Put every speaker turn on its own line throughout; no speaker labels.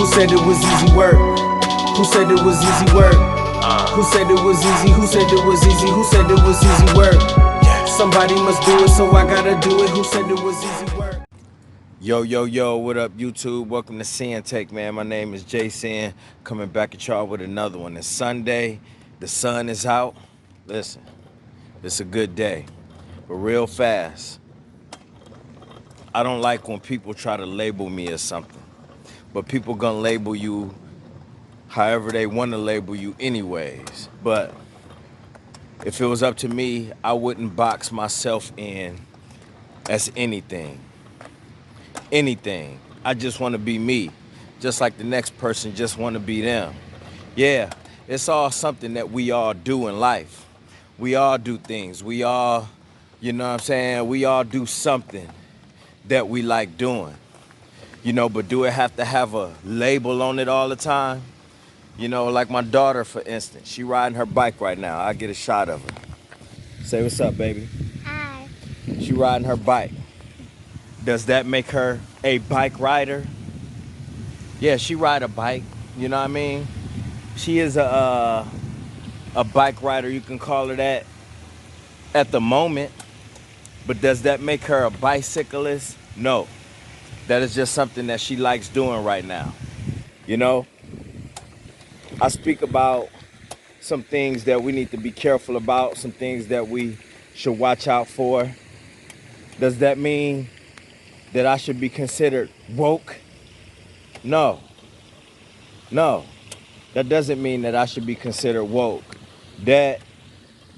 Who said it was easy work? Who said it was easy work? Who said it was easy? Who said it was easy? Who said it was easy work? Somebody must do it, so I gotta do it. Who said it was easy work? Yo, what up, YouTube? Welcome to Sinn-Take, man. My name is Jason, coming back at y'all with another one. It's Sunday, the sun is out. Listen, it's a good day, but real fast. I don't like when people try to label me as something, but people gonna label you however they want to label you anyways. But if it was up to me, I wouldn't box myself in as anything. I just want to be me, just like the next person just want to be them. Yeah, it's all something that we all do in life. We all do things. We all, you know what I'm saying? We all do something that we like doing. You know, but do it have to have a label on it all the time? You know, like my daughter, for instance, she riding her bike right now. I'll get a shot of her. Say what's up, baby.
Hi.
She riding her bike. Does that make her a bike rider? Yeah, she ride a bike, you know what I mean? She is a bike rider, you can call her that at the moment. But does that make her a bicyclist? No. That is just something that she likes doing right now. You know? I speak about some things that we need to be careful about, some things that we should watch out for. Does that mean that I should be considered woke? No. That doesn't mean that I should be considered woke. That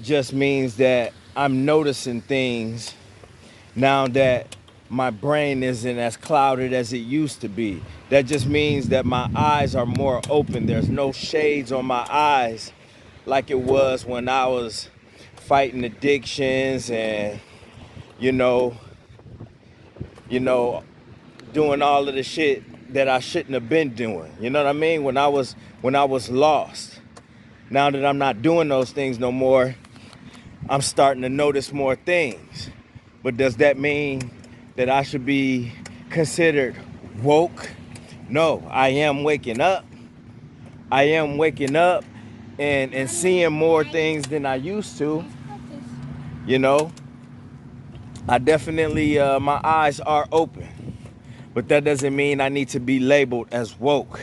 just means that I'm noticing things now that my brain isn't as clouded as it used to be. That just means that my eyes are more open. There's no shades on my eyes like it was when I was fighting addictions and, you know, doing all of the shit that I shouldn't have been doing. You know what I mean? When I was lost. Now that I'm not doing those things no more, I'm starting to notice more things. But does that mean that I should be considered woke? No, I am waking up. I am waking up and seeing more things than I used to. You know, I definitely, my eyes are open. But that doesn't mean I need to be labeled as woke.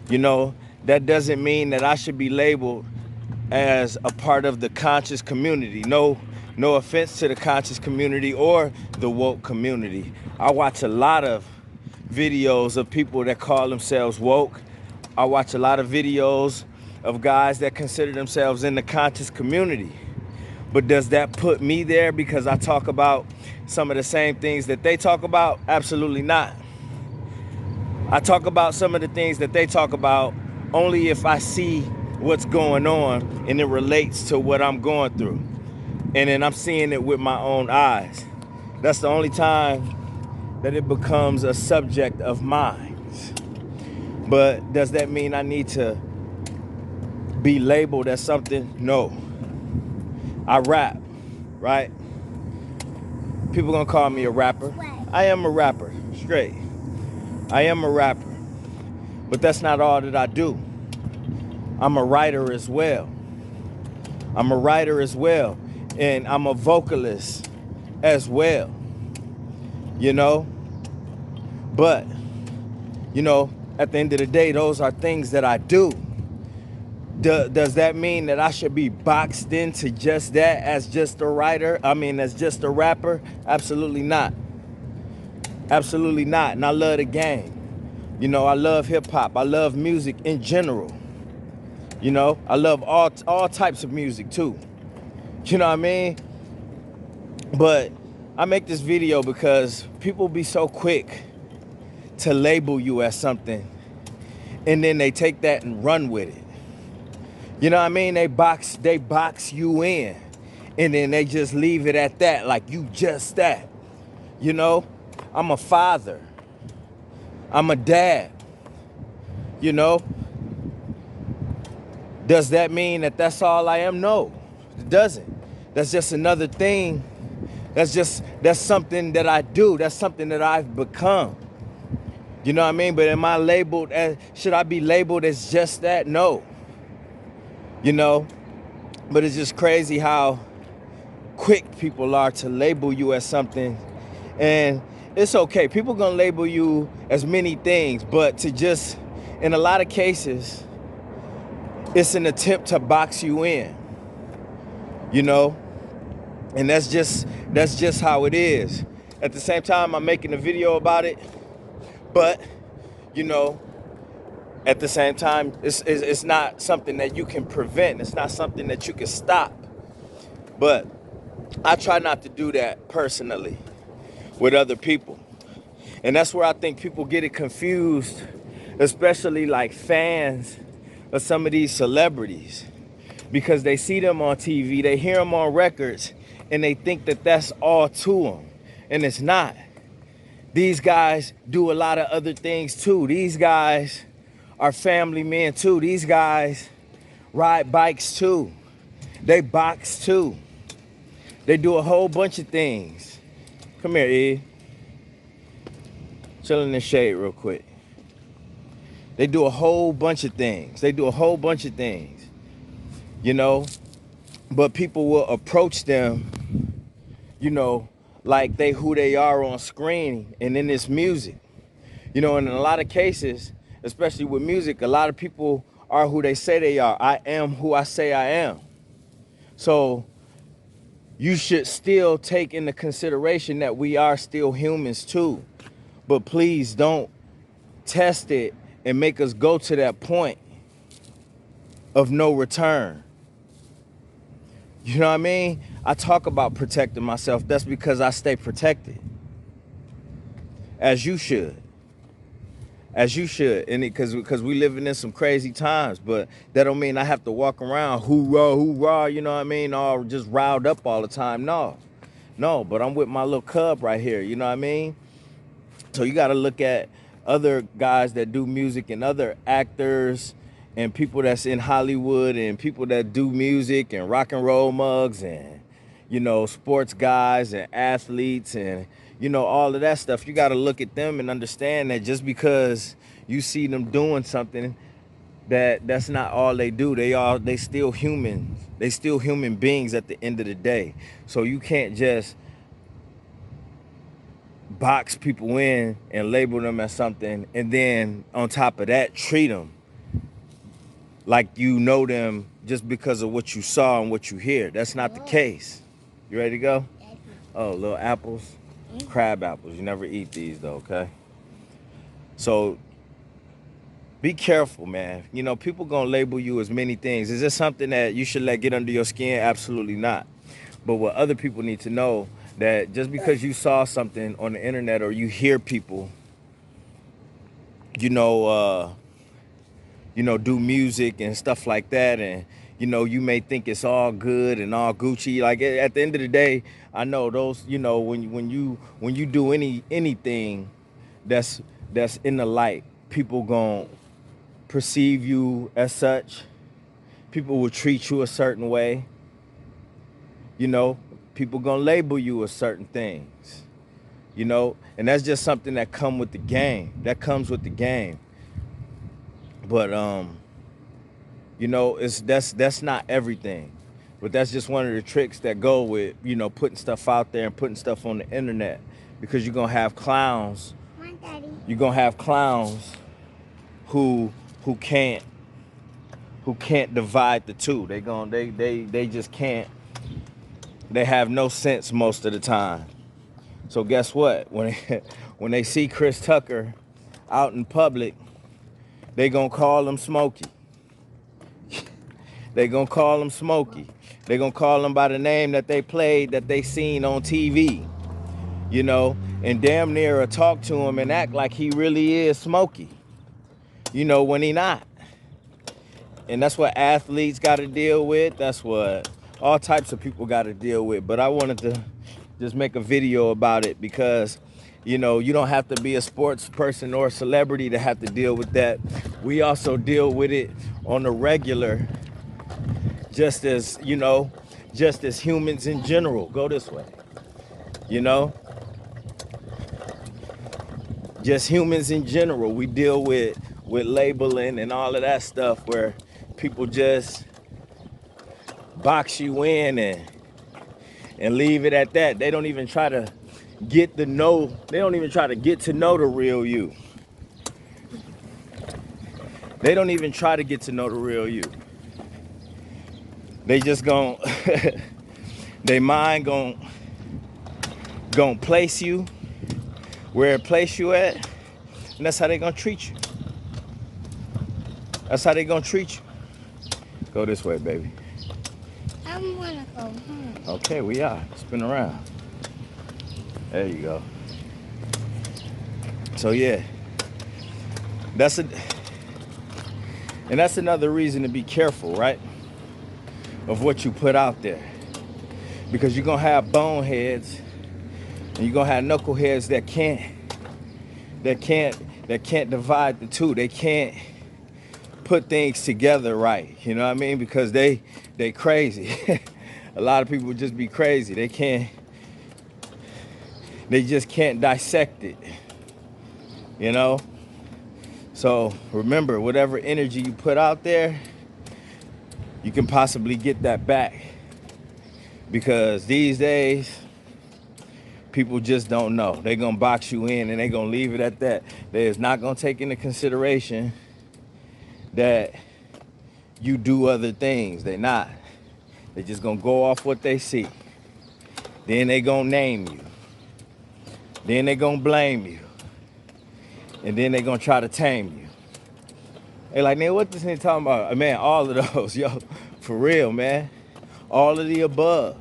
You know, that doesn't mean that I should be labeled as a part of the conscious community. No offense to the conscious community or the woke community. I watch a lot of videos of people that call themselves woke. I watch a lot of videos of guys that consider themselves in the conscious community. But does that put me there because I talk about some of the same things that they talk about? Absolutely not. I talk about some of the things that they talk about only if I see what's going on and it relates to what I'm going through. And then I'm seeing it with my own eyes. That's the only time that it becomes a subject of mine. But does that mean I need to be labeled as something? No. I rap, right? People gonna call me a rapper. I am a rapper, straight. I am a rapper. But that's not all that I do. I'm a writer as well. I'm a writer as well. And I'm a vocalist as well. You know? But, you know, at the end of the day, those are things that I do. Does that mean that I should be boxed into just that as just a writer? I mean, as just a rapper? Absolutely not. Absolutely not. And I love the game. You know, I love hip hop. I love music in general. You know, I love all types of music too. You know what I mean? But I make this video because people be so quick to label you as something and then they take that and run with it. You know what I mean? They box you in and then they just leave it at that, like you just that. You know, I'm a father. I'm a dad. You know? Does that mean that that's all I am? No, it doesn't. That's just another thing. That's something that I do. That's something that I've become. You know what I mean? But am I labeled as, should I be labeled as just that? No. You know? But it's just crazy how quick people are to label you as something. And it's okay. People gonna label you as many things, but to just, in a lot of cases, it's an attempt to box you in. You know? And that's just how it is. At the same time, I'm making a video about it, but you know, at the same time, it's not something that you can prevent. It's not something that you can stop. But I try not to do that personally with other people. And that's where I think people get it confused, especially like fans of some of these celebrities, because they see them on TV, they hear them on records, and they think that that's all to them. And it's not. These guys do a lot of other things too. These guys are family men too. These guys ride bikes too. They box too. They do a whole bunch of things. Come here, Ed. Chill in the shade real quick. They do a whole bunch of things. You know? But people will approach them, you know, like they who they are on screen and in this music. You know, and in a lot of cases, especially with music, a lot of people are who they say they are. I am who I say I am. So you should still take into consideration that we are still humans too. But please don't test it and make us go to that point of no return. You know what I mean? I talk about protecting myself. That's because I stay protected. As you should. And because we living in some crazy times, but that don't mean I have to walk around hoorah, you know what I mean, all just riled up all the time. No, but I'm with my little cub right here, you know what I mean? So you got to look at other guys that do music and other actors and people that's in Hollywood and people that do music and rock and roll mugs and, you know, sports guys and athletes and, you know, all of that stuff. You got to look at them and understand that just because you see them doing something, that's not all they do. They still humans. They still human beings at the end of the day. So you can't just box people in and label them as something, and then on top of that, treat them like you know them just because of what you saw and what you hear. That's not the case. You ready to go? Oh, little apples. Crab apples. You never eat these though, okay? So be careful, man. You know, people gonna label you as many things. Is this something that you should let get under your skin? Absolutely not. But what other people need to know, that just because you saw something on the internet or you hear people, you know, do music and stuff like that, and you know, you may think it's all good and all Gucci. Like at the end of the day, I know those. You know, when you do anything that's in the light, people gon' perceive you as such. People will treat you a certain way. You know, people gonna label you as certain things. You know, and that's just something that comes with the game. But you know, that's not everything. But that's just one of the tricks that go with, you know, putting stuff out there and putting stuff on the internet, because you're gonna have clowns. You're gonna have clowns who can't divide the two. They just can't. They have no sense most of the time. So guess what? When they see Chris Tucker out in public, they gonna call him Smokey. They gonna call him Smokey. They gonna call him by the name that they seen on TV. You know, and damn near talk to him and act like he really is Smokey. You know, when he not. And that's what athletes got to deal with. That's what all types of people got to deal with. But I wanted to just make a video about it because, you know, you don't have to be a sports person or a celebrity to have to deal with that. We also deal with it on the regular, just as, you know, just as humans in general. Go this way. You know? just humans in general, we deal with labeling and all of that stuff where people just box you in and leave it at that. They don't even try to get to know the real you. They don't even try to get to know the real you. They just gon' they mind gon' place you where it place you at, and that's how they gonna treat you. That's how they gonna treat you. Go this way, baby.
I wanna go home.
Okay, we are. Spin around. There you go. So yeah, that's another reason to be careful, right? Of what you put out there, because you're gonna have boneheads and you're gonna have knuckleheads that can't divide the two. They can't put things together right. You know what I mean? Because they crazy. A lot of people just be crazy. They just can't dissect it. You know? So remember, whatever energy you put out there, you can possibly get that back. Because these days, people just don't know. They're gonna box you in and they're gonna leave it at that. They're not gonna take into consideration that you do other things. They're not. They're just gonna go off what they see. Then they gonna name you. Then they gonna blame you. And then they gonna try to tame you. They like, man, what this nigga talking about? Man, all of those, yo, for real, man. All of the above.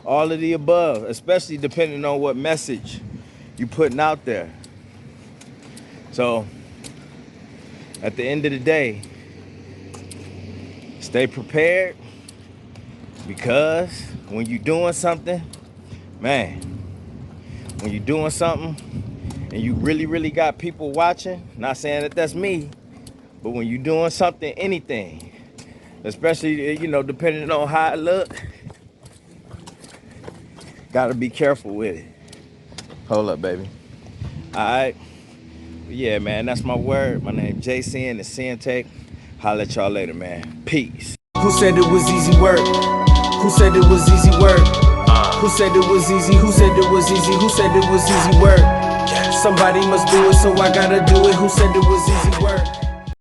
All of the above, especially depending on what message you putting out there. So, at the end of the day, stay prepared, because when you're doing something, man, when you're doing something and you really, really got people watching, not saying that that's me, but when you're doing something, anything, especially, you know, depending on how it look, gotta be careful with it. Hold up, baby. All right. Yeah, man, that's my word. My name Jason, the Sinn-Take. Holla at y'all later, man. Peace.
Who said it was easy work? Who said it was easy work? Who said it was easy? Who said it was easy? Who said it was easy work? Somebody must do it, so I gotta do it. Who said it was easy work?